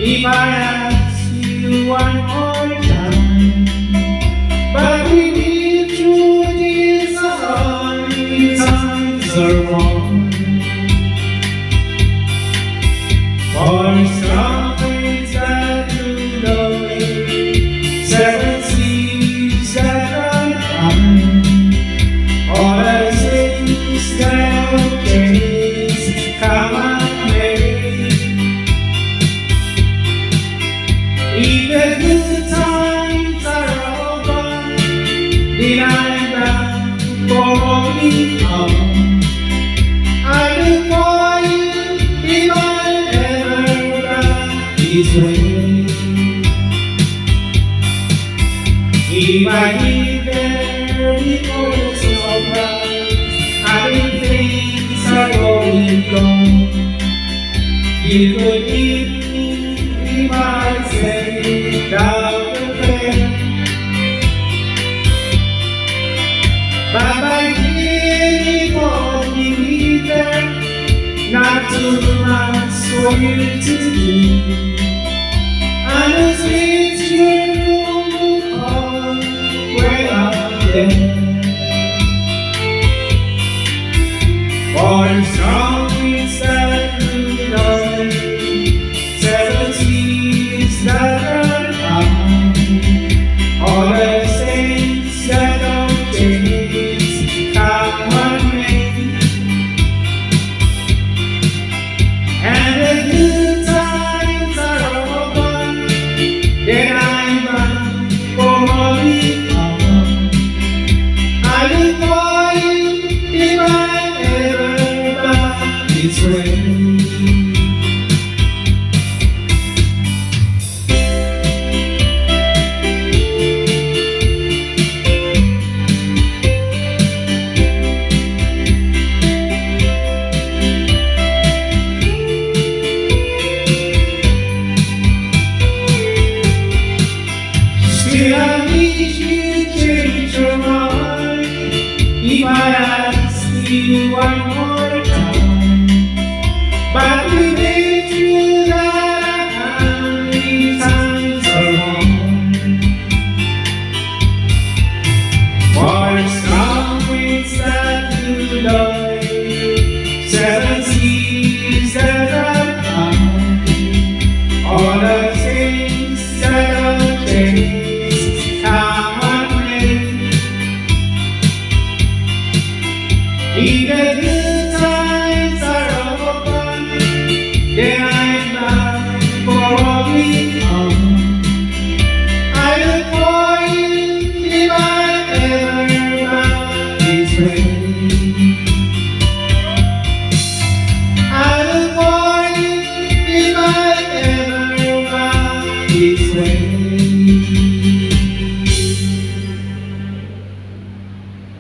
If I ask you one more time, but we need through these hard times are wrong. For something that you know, 7 seas that run on, all the things that will change, come on, baby. Even good times are over, then I'm back for me home. I look for you if I ever back this way. If I get there before it's over, I think things are going wrong. You could give me if I say down the fair, but I can't want you there, not too much for you to do. I just need you to call when I'm there. For something that you know, 7 seas that run on, all the saints that don't change, come on, me. And the good times are over, then I'm back for me home. I look for you if I ever back this way. Still I need you to change your mind if I ask you one more time. But we made through that how many times are wrong. For something that you love, 7 seas that run on, all the things that don't change. If the good times are over, then I'm back for me home. I look for you if I ever back this way. I look for you if I ever back this way.